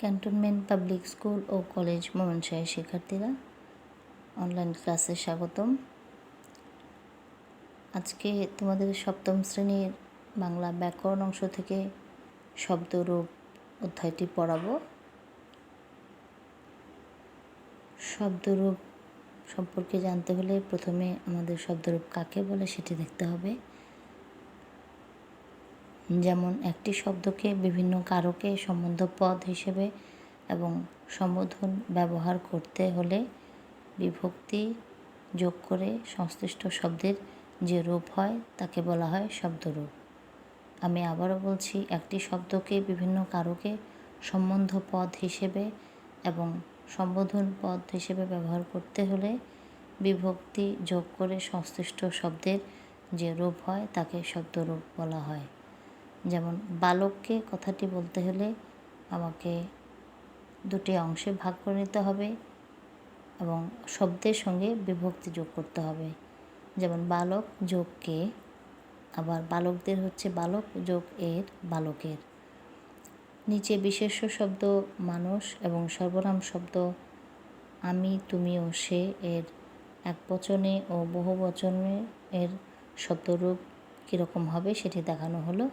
Cantonment public school ও college ময়মনসিংহের শিক্ষার্থীরা, online ক্লাসে স্বাগতম। আজকে তোমাদের সপ্তম শ্রেণীর বাংলা ব্যাকরণ অংশ থেকে শব্দরূপ অধ্যায়টি পড়াবো। শব্দরূপ সম্পর্কে জানতে হলে প্রথমে আমাদের শব্দরূপ কাকে বলে সেটি দেখতে হবে। যেমন একটি শব্দকে বিভিন্ন কারকে সম্বন্ধপদ হিসেবে এবং সম্বোধন ব্যবহার করতে হলে বিভক্তি যোগ করে সংশ্লিষ্ট শব্দের যে রূপ হয় তাকে বলা হয় শব্দরূপ। আমি আবারও বলছি, একটি শব্দকে বিভিন্ন কারকে সম্বন্ধ পদ হিসেবে এবং সম্বোধন পদ হিসেবে ব্যবহার করতে হলে বিভক্তি যোগ করে সংশ্লিষ্ট শব্দের যে রূপ হয় তাকে শব্দরূপ বলা হয়। যেমন বালককে কথাটি বলতে হলে আমাকে দুটি অংশে ভাগ করে নিতে হবে এবং শব্দের সঙ্গে বিভক্তি যোগ করতে হবে। যেমন বালক যোগ কে, আবার বালকদের হচ্ছে বালক যোগ এর, বালকের। নিচে বিশেষ্য শব্দ মানুষ এবং সর্বনাম শব্দ আমি, তুমি ও সে এর একবচনে ও বহুবচনে এর শব্দরূপ কীরকম হবে সেটি দেখানো হলো।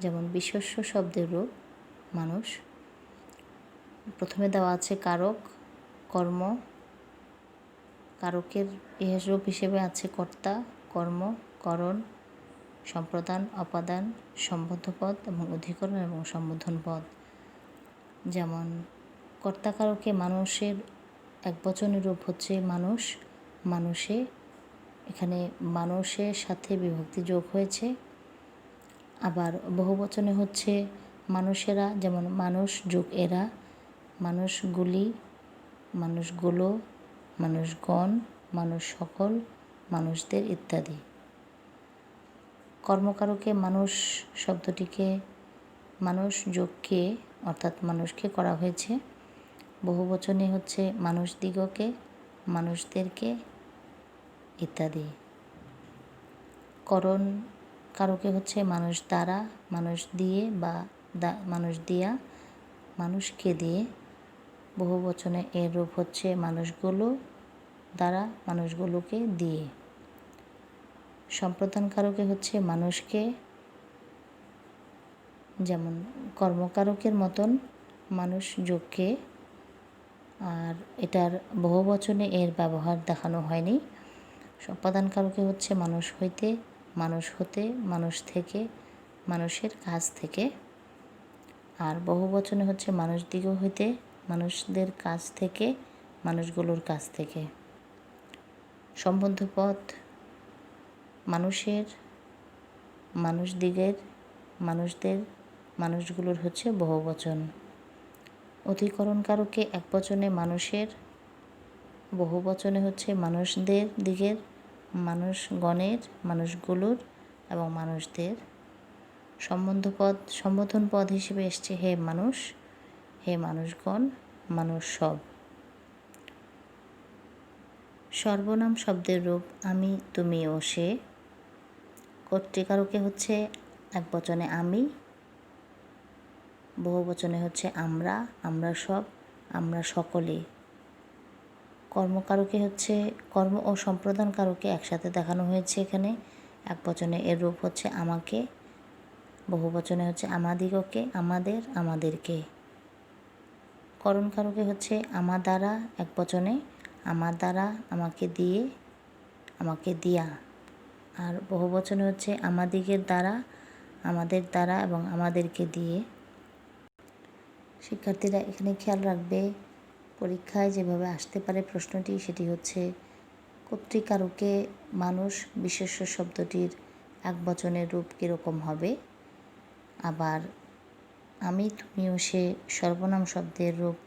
যেমন বিশেষ্য শব্দের রূপ মানুষ, প্রথমে দেওয়া আছে কারক, কর্ম। কারকের রূপ হিসেবে আছে কর্তা, কর্ম, করণ, সম্প্রদান, অপাদান, সম্বোধপদ এবং অধিকরণ এবং সম্বোধন পদ। যেমন কর্তাকারকে মানুষের একবচনের রূপ হচ্ছে মানুষ, মানুষে। এখানে মানুষের সাথে বিভক্তি যোগ হয়েছে। আবার বহুবচনে হচ্ছে মানুষেরা, যেমন মানুষ যোগ এরা, মানুষগুলি, মানুষগুলো, মানুষগণ, মানুষ সকল, মানুষদের ইত্যাদি। কর্মকারকে মানুষ শব্দটিকে মানুষ যোগ কে অর্থাৎ মানুষকে করা হয়েছে। বহুবচনে হচ্ছে মানুষদিগকে, মানুষদেরকে ইত্যাদি। করণ কারকে হচ্ছে মানুষ দ্বারা, মানুষ দিয়ে বা মানুষ দিয়া, মানুষকে দিয়ে। বহুবচনে এর রূপ হচ্ছে মানুষগুলো দ্বারা, মানুষগুলোকে দিয়ে। সম্প্রদান কারকে হচ্ছে মানুষকে, যেমন কর্মকারকের মতন মানুষ যোগকে, আর এটার বহুবচনে এর ব্যবহার দেখানো হয়নি। সম্পাদান কারকে হচ্ছে মানুষ হইতে, মানুষ হতে, মানুষ থেকে, মানুষের কাছ থেকে। আর বহুবচনে হচ্ছে মানুষদিগ হইতে, মানুষদের কাছ থেকে, মানুষগুলোর কাছ থেকে। সম্বন্ধপদ মানুষের, মানুষদিগের, মানুষদের, মানুষগুলোর হচ্ছে বহুবচন। অধিকরণ কারকে একবচনে মানুষের, বহুবচনে হচ্ছে মানুষদের দিগের, মানুষগণের, মানুষগুলোর এবং মানুষদের। সম্বোধন পদ হিসেবে এসছে হে মানুষ, হে মানুষগণ, মানুষ সব। সর্বনাম শব্দের রূপ আমি, তুমি ও সে। কর্তৃকারকে হচ্ছে একবচনে আমি, বহুবচনে হচ্ছে আমরা, আমরা সব, আমরা সকলে। কর্মকারকে হচ্ছে কর্ম ও সম্প্রদান কারকে একসাথে দেখানো হয়েছে এখানে। একবচনে এর রূপ হচ্ছে আমাকে, বহুবচনে হচ্ছে আমাদিগকে, আমাদের, আমাদেরকে। করণ কারকে হচ্ছে আমার দ্বারা, একবচনে আমার দ্বারা, আমাকে দিয়ে, আমাকে দিয়া। আর বহুবচনে হচ্ছে আমাদিগের দ্বারা, আমাদের দ্বারা এবং আমাদেরকে দিয়ে। শিক্ষার্থীরা এখানে খেয়াল রাখবে, পরীক্ষায় যেভাবে আসতে পারে প্রশ্নটি সেটি হচ্ছে কর্তৃকারকে মানুষ বিশেষ্য শব্দটির একবচনের রূপ কীরকম হবে। আবার আমি, তুমি ও সে সর্বনাম শব্দের রূপ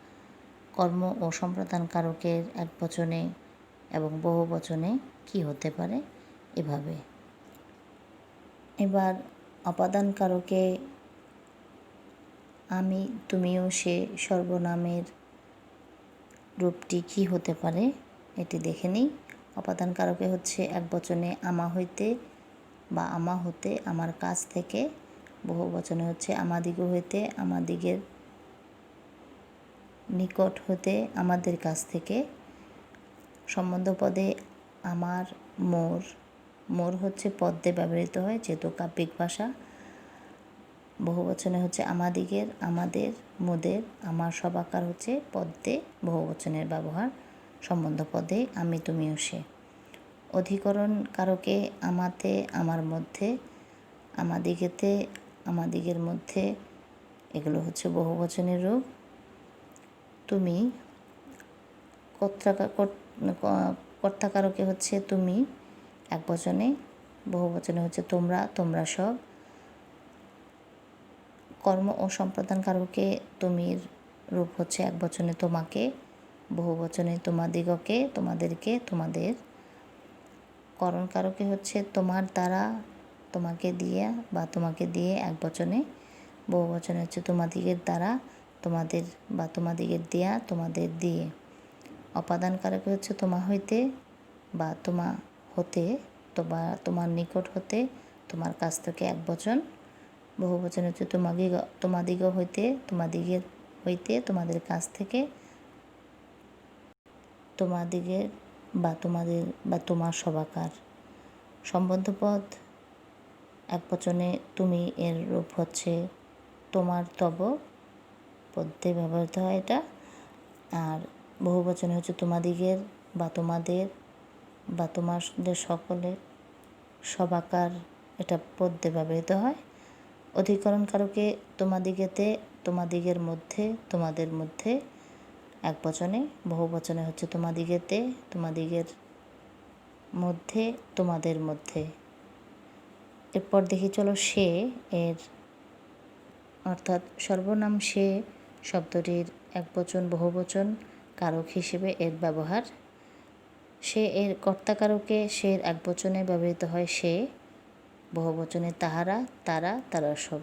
কর্ম ও সম্প্রদান কারকের একবচনে এবং বহুবচনে কি হতে পারে এভাবে। এবার অপাদান কারকে আমি, তুমি ও সে সর্বনামের রূপটি কি হতে পারে এটি দেখে নিই। অপাদান কারকে হচ্ছে একবচনে আমা হইতে বা আমা হতে, আমার কাছ থেকে। বহুবচনে হচ্ছে আমাদিগ হইতে, আমাদিগের নিকট হতে, আমাদের কাছ থেকে। সম্বন্ধ পদে আমার, মোর। মোর হচ্ছে পদ্যে ব্যবহৃত হয় যেহেতু কাব্যিক ভাষা। বহুবচনে হচ্ছে আমাদিগের, আমাদের, মোদের। আমার সবাকার হচ্ছে পদ্যে বহুবচনের ব্যবহার। সম্বন্ধ পদে আমি, তুমি ও সে। অধিকরণ কারকে আমাতে, আমার মধ্যে, আমাদিগেতে, আমাদিগের মধ্যে, এগুলো হচ্ছে বহুবচনের রূপ। তুমি কর্তাকারকে হচ্ছে তুমি একবচনে, বহুবচনে হচ্ছে তোমরা, তোমরা সব। কর্ম ও সম্প্রদান কারকে তুমির রূপ হচ্ছে একবচনে তোমাকে, বহুবচনে তোমাদিগকে, তোমাদেরকে, তোমাদের। করণ কারকে হচ্ছে তোমার দ্বারা, তোমাকে দিয়ে বা তোমাকে দিয়ে একবচনে, বহুবচনে হচ্ছে তোমাদিগের দ্বারা, তোমাদের বা তোমাদিগের দিয়া, তোমাদের দিয়ে। অপাদান কারকে হচ্ছে তোমা হইতে বা তোমা হতে, তোমার নিকট হতে, তোমার কাছ থেকে একবচন। বহুবচন হচ্ছে তোমাদিগ হইতে, তোমাদিগের হইতে, তোমাদের কাছ থেকে, তোমাদিগের বা তোমাদের বা তোমার সবাকার। সম্বন্ধপদ একবচনে তুমি এর রূপ হচ্ছে তোমার, তব। পদ্যে ব্যবহৃত হয় এটা। আর বহুবচনে হচ্ছে তোমাদিগের বা তোমাদের বা তোমাদের সকলের সবাকার, এটা পদ্যে ব্যবহৃত হয়। অধিকরণ কারকে তোমাদিগেতে, তোমাদিগের মধ্যে, তোমাদের মধ্যে একবচনে, বহুবচনে হচ্ছে তোমাদিগেতে, তোমাদিগের মধ্যে, তোমাদের মধ্যে। এরপর দেখি চলো সে এর, অর্থাৎ সর্বনাম সে শব্দটির একবচন বহুবচন কারক হিসেবে এর ব্যবহার। সে এর কর্তাকারকে সে একবচনে ব্যবহৃত হয় সে, বহুবচনে তাহারা, তারা, তারা সব।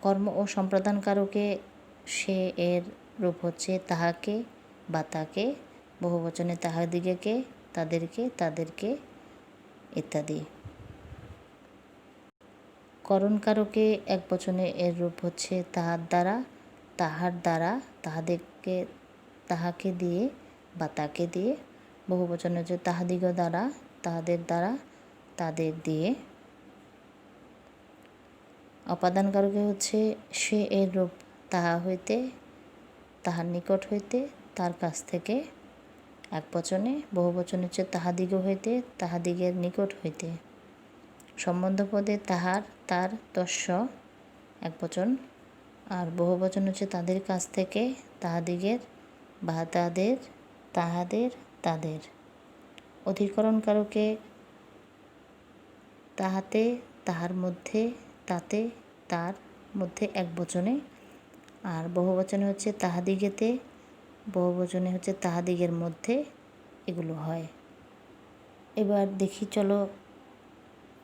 কর্ম ও সম্প্রদান কারকে সে এর রূপ হচ্ছে তাহাকে বা তাকে, বহুবচনে তাহাদিগকে, তাদেরকে, তাদেরকে ইত্যাদি। করণ কারকে একবচনে এর রূপ হচ্ছে তাহার দ্বারা, তাহার দ্বারা, তাহাদেরকে, তাহাকে দিয়ে বা তাকে দিয়ে। বহুবচনে হচ্ছে তাহাদিগ দ্বারা, তাহাদের দ্বারা, তাদের দিয়ে। অপাদান কারকে হচ্ছে সে এর রূপ তাহা হইতে, তাহার নিকট হইতে, তার কাছ থেকে একবচনে, বহুবচন হচ্ছে তাহাদিগ হইতে, তাহাদিগের নিকট হইতে। সম্বন্ধ পদে তাহার, তার, তস্য একবচন। আর বহুবচন হচ্ছে তাদের কাছ থেকে, তাহাদিগের বা তাদের, তাহাদের, তাদের। অধিকরণ কারকে তাহাতে, তাহার মধ্যে, তাতে, তার মধ্যে একবচনে। আর বহুবচনে হচ্ছে তাহাদিগেতে, বহুবচনে হচ্ছে তাহাদিগের মধ্যে, এগুলো হয়। এবার দেখি চলো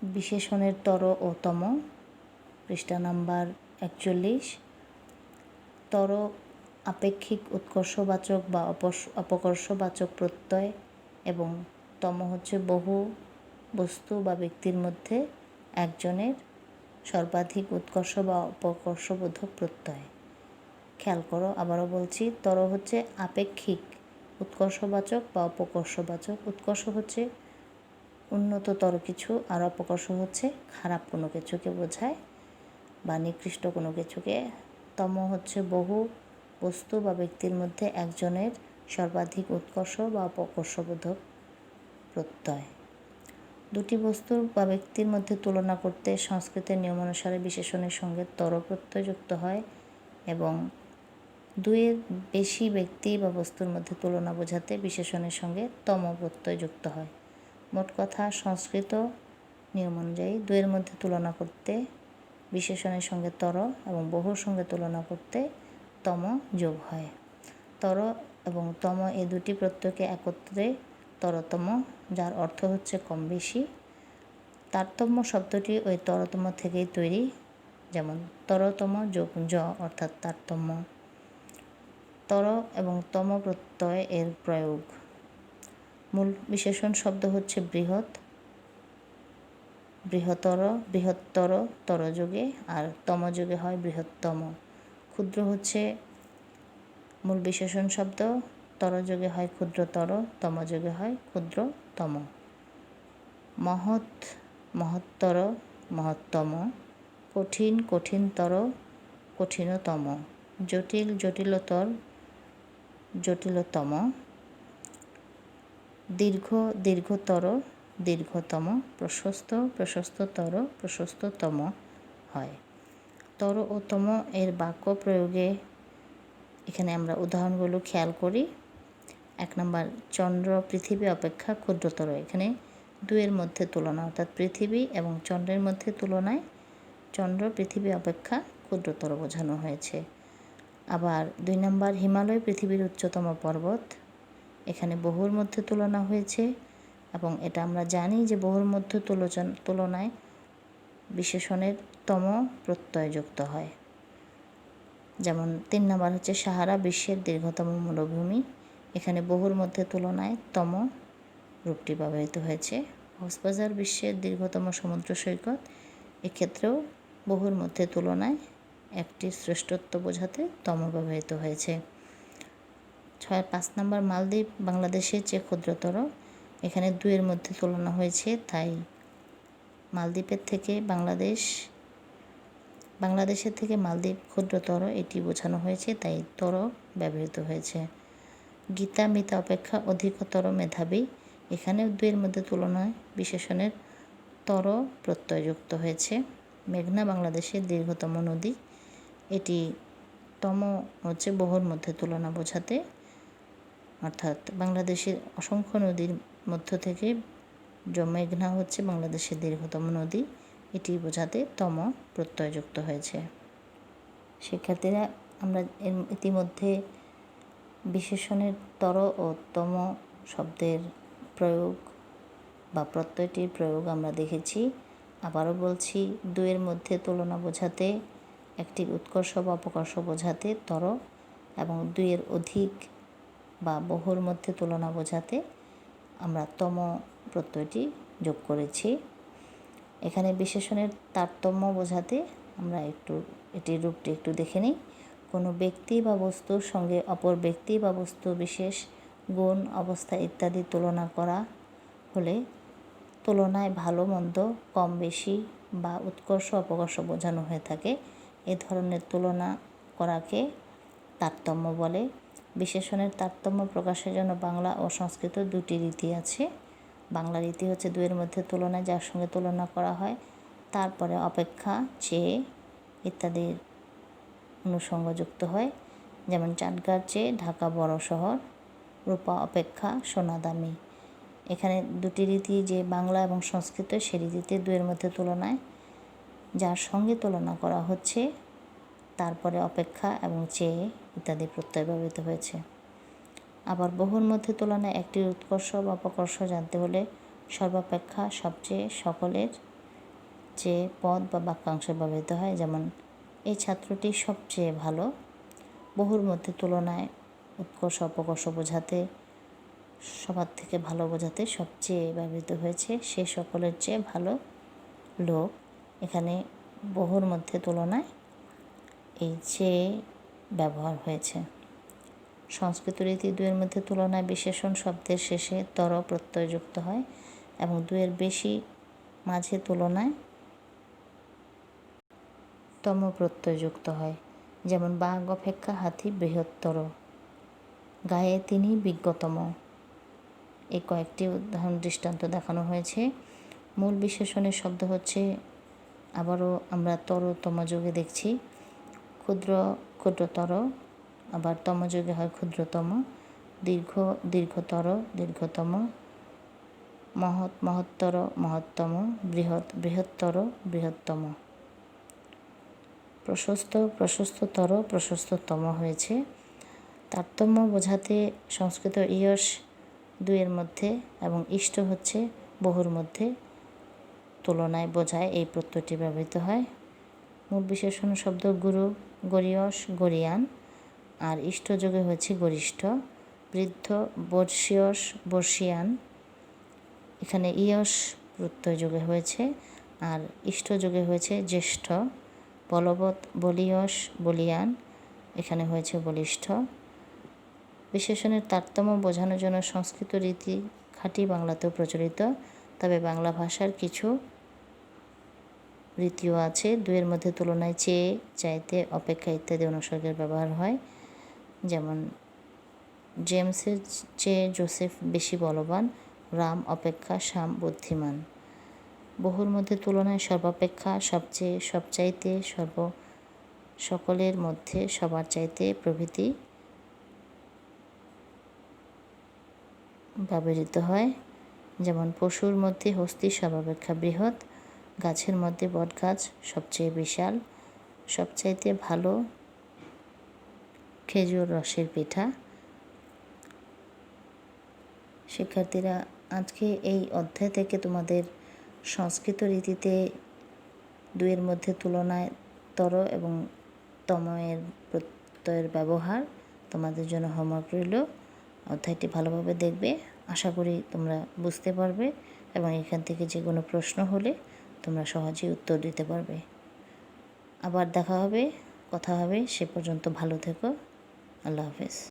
বিশেষণের তর ও তম, পৃষ্ঠা নাম্বার 41। তর আপেক্ষিক উৎকর্ষবাচক বা অপকর্ষবাচক প্রত্যয় এবং তম হচ্ছে বহু বস্তু বা ব্যক্তির মধ্যে একজনের সর্বাধিক উৎকর্ষ বা অপকর্ষবোধক প্রত্যয়। খেয়াল করো, আবারও বলছি, তর হচ্ছে আপেক্ষিক উৎকর্ষবাচক বা অপকর্ষবাচক। উৎকর্ষ হচ্ছে উন্নততর কিছু, আর অপকর্ষ হচ্ছে খারাপ কোনো কিছুকে বোঝায় বা নিকৃষ্ট কোনো কিছুকে। তম হচ্ছে বহু বস্তু বা ব্যক্তির মধ্যে একজনের সর্বাধিক উৎকর্ষ বা অপকর্ষবোধক প্রত্যয়। দুটি বস্তু বা ব্যক্তির মধ্যে তুলনা করতে সংস্কৃতের নিয়ম অনুসারে বিশেষণের সঙ্গে তর প্রত্যয় যুক্ত হয় এবং দুইয়ের বেশি ব্যক্তি বা বস্তুর মধ্যে তুলনা বোঝাতে বিশেষণের সঙ্গে তম প্রত্যয় যুক্ত হয়। মোট কথা, সংস্কৃত নিয়ম অনুযায়ী দুইয়ের মধ্যে তুলনা করতে বিশেষণের সঙ্গে তর এবং বহুর সঙ্গে তুলনা করতে তম যোগ হয়। তর এবং তম এই দুটি প্রত্যয়কে একত্রে তরতম, যার অর্থ হচ্ছে কম বেশি। তারতম্য শব্দটি ওই তরতম থেকেই তৈরি, যেমন তরতম যোগ জ অর্থাৎ তারতম্য। তর এবং তম প্রত্যয় এর প্রয়োগ। মূল বিশেষণ শব্দ হচ্ছে বৃহৎ, বৃহত্তর, বৃহত্তর তরযোগে, আর তমযোগে হয় বৃহত্তম। ক্ষুদ্র হচ্ছে মূল বিশেষণ শব্দ তরযোগে হয় ক্ষুদ্রতর, তমযোগে হয় ক্ষুদ্রতম। মহৎ মহত্তর, মহত্তম। কঠিন কঠিনতর, কঠিনতম। জটিল জটিলতর, জটিলতম। দীর্ঘ দীর্ঘতর, দীর্ঘতম। প্রশস্ত প্রশস্ততর, প্রশস্ততম হয়। তর ও তম এর বাক্য প্রয়োগে এখানে আমরা উদাহরণগুলো খেয়াল করি। 1 নম্বর, চন্দ্র পৃথিবী অপেক্ষা ক্ষুদ্রতর। এখানে দুয়ের মধ্যে তুলনা, অর্থাৎ পৃথিবী এবং চন্দ্রের মধ্যে তুলনায় চন্দ্র পৃথিবী অপেক্ষা ক্ষুদ্রতর বোঝানো হয়েছে। আবার 2 নম্বর, হিমালয় পৃথিবীর উচ্চতম পর্বত। এখানে বহুর মধ্যে তুলনা হয়েছে এবং এটা আমরা জানি যে বহুর মধ্যে তুলনায় বিশেষণের তম প্রত্যয় যুক্ত হয়। যেমন 3 নম্বর হচ্ছে সাহারা বিশ্বের দীর্ঘতম মরুভূমি। এখানে বহুর মধ্যে তুলনায় তম রূপটি ব্যবহৃত হয়েছে। কক্সবাজার বিশ্বের দীর্ঘতম সমুদ্র সৈকত। এক্ষেত্রেও বহুর মধ্যে তুলনায় একটি শ্রেষ্ঠত্ব বোঝাতে তম ব্যবহৃত হয়েছে। 5 নম্বর, মালদ্বীপ বাংলাদেশের চেয়ে ক্ষুদ্রতর। এখানে দুয়ের মধ্যে তুলনা হয়েছে, তাই মালদ্বীপের থেকে বাংলাদেশের থেকে মালদ্বীপ ক্ষুদ্রতর এটি বোঝানো হয়েছে, তাই তর ব্যবহৃত হয়েছে। গীতা মিতা অপেক্ষা অধিকতর মেধাবী। এখানেও দুয়ের মধ্যে তুলনায় বিশেষণের তর প্রত্যয় যুক্ত হয়েছে। মেঘনা বাংলাদেশের দীর্ঘতম নদী। এটি তম হচ্ছে বহুর মধ্যে তুলনা বোঝাতে, অর্থাৎ বাংলাদেশের অসংখ্য নদীর মধ্য থেকে মেঘনা হচ্ছে বাংলাদেশের দীর্ঘতম নদী, এটি বোঝাতে তম প্রত্যয় যুক্ত হয়েছে। শিক্ষার্থীরা, আমরা ইতিমধ্যে বিশেষণের তর ও তম শব্দের প্রয়োগ বা প্রত্যয়টির প্রয়োগ আমরা দেখেছি। আবারও বলছি, দুয়ের মধ্যে তুলনা বোঝাতে, একটি উৎকর্ষ বা অপকর্ষ বোঝাতে তর, এবং দুয়ের অধিক বা বহুর মধ্যে তুলনা বোঝাতে আমরা তম প্রত্যয়টি যোগ করেছি। এখানে বিশেষণের তারতম্য বোঝাতে আমরা এটির রূপটি একটু দেখে নিই। কোনো ব্যক্তি বা বস্তুর সঙ্গে অপর ব্যক্তি বা বস্তু বিশেষ গুণ, অবস্থা ইত্যাদি তুলনা করা হলে তুলনায় ভালো মন্দ, কম বেশি বা উৎকর্ষ অপকর্ষ বোঝানো হয়ে থাকে। এ ধরনের তুলনা করাকে তারতম্য বলে। বিশেষণের তারতম্য প্রকাশের জন্য বাংলা ও সংস্কৃত দুটি রীতি আছে। বাংলা রীতি হচ্ছে দুয়ের মধ্যে তুলনায় যার সঙ্গে তুলনা করা হয় তারপরে অপেক্ষা, চেয়ে ইত্যাদির অনুষঙ্গ যুক্ত হয়। যেমন চাটগাঁর চেয়ে ঢাকা বড় শহর, রূপা অপেক্ষা সোনা দামি। এখানে দুটি রীতি, যে বাংলা এবং সংস্কৃত, সে রীতিতে দুয়ের মধ্যে তুলনায় যার সঙ্গে তুলনা করা হচ্ছে তারপরে অপেক্ষা এবং চেয়ে ইত্যাদি প্রত্যয় ব্যবহৃত হয়েছে। আবার বহুর মধ্যে তুলনায় একটি উৎকর্ষ বা অপকর্ষ জানতে হলে সর্বাপেক্ষা, সবচেয়ে, সকলের যে পদ বা বাক্যাংশ ব্যবহৃত হয়। যেমন এই ছাত্রটি সবচেয়ে ভালো। বহুর মধ্যে তুলনায় উৎকর্ষ অপকর্ষ বোঝাতে, সবার থেকে ভালো বোঝাতে সবচেয়ে ব্যবহৃত হয়েছে। সে সকলের চেয়ে ভালো লোক। এখানে বহুর মধ্যে তুলনায় এই চেয়ে ব্যবহার হয়েছে। সংস্কৃত রীতি দুয়ের মধ্যে তুলনায় বিশেষণ শব্দের শেষে তর প্রত্যয় যুক্ত হয় এবং দুয়ের বেশি মাঝে তুলনায় তম প্রত্যয় যুক্ত হয়। যেমন বাঘ অপেক্ষা হাতি বৃহত্তর, গায়ে তিনি বিজ্ঞতম। এই কয়েকটি উদাহরণ দৃষ্টান্ত দেখানো হয়েছে। মূল বিশেষণের শব্দ হচ্ছে, আবারও আমরা তর তমযোগে দেখছি, ক্ষুদ্র ক্ষুদ্রতর, আবার তমযোগে হয় ক্ষুদ্রতম, দীর্ঘ দীর্ঘতর, দীর্ঘতম, মহৎ মহত্তর, মহত্তম, বৃহৎ বৃহত্তর, বৃহত্তম। প্রশস্ত প্রশস্ততর, প্রশস্ততম হয়েছে। তারতম্য বোঝাতে সংস্কৃত ইয়স দুয়ের মধ্যে এবং ইষ্ট হচ্ছে বহুর মধ্যে তুলনায় বোঝায় এই প্রত্যয়টি ব্যবহৃত হয়। মূল বিশেষণ শব্দ গুরু, গরীয়স, গরীয়ান, আর ইষ্টযোগে হয়েছে গরিষ্ঠ। বৃদ্ধ, বর্ষীয়স, বর্ষীয়ান। এখানে ইয়স প্রত্যয় যোগে হয়েছে আর ইষ্টযোগে হয়েছে জ্যেষ্ঠ। বলবৎ, বলীয়স, বলীয়ান, এখানে হয়েছে বলিষ্ঠ। বিশেষণের তারতম্য বোঝানোর জন্য সংস্কৃত রীতি খাঁটি বাংলাতেও প্রচলিত, তবে বাংলা ভাষার কিছু রীতিও আছে। দুয়ের মধ্যে তুলনায় চেয়ে, চাইতে, অপেক্ষা ইত্যাদি অনুসর্গের ব্যবহার হয়। যেমন জেমসের চেয়ে জোসেফ বেশি বলবান, রাম অপেক্ষা শ্যাম বুদ্ধিমান। বহুর মধ্যে তুলনায় সর্বাপেক্ষা, সবচেয়ে, সবচাইতে, সকলের মধ্যে, সবার চাইতে প্রভৃতি ব্যবহৃত হয়। যেমন পশুর মধ্যে হস্তি সর্বাপেক্ষা বৃহৎ, গাছের মধ্যে বটগাছ সবচেয়ে বিশাল, সবচাইতে ভালো খেজুর রসের পিঠা। শিক্ষার্থীরা, আজকে এই অধ্যায় থেকে তোমাদের সংস্কৃত রীতিতে দুয়ের মধ্যে তুলনায় তর এবং তময়ের প্রত্যয়ের ব্যবহার তোমাদের জন্য হোমওয়ার্ক রইল। অধ্যায়টি ভালোভাবে দেখবে, আশা করি তোমরা বুঝতে পারবে এবং এখান থেকে যে কোনো প্রশ্ন হলে তোমরা সহজেই উত্তর দিতে পারবে। আবার দেখা হবে, কথা হবে, সে পর্যন্ত ভালো থেকো। আল্লাহ হাফেজ।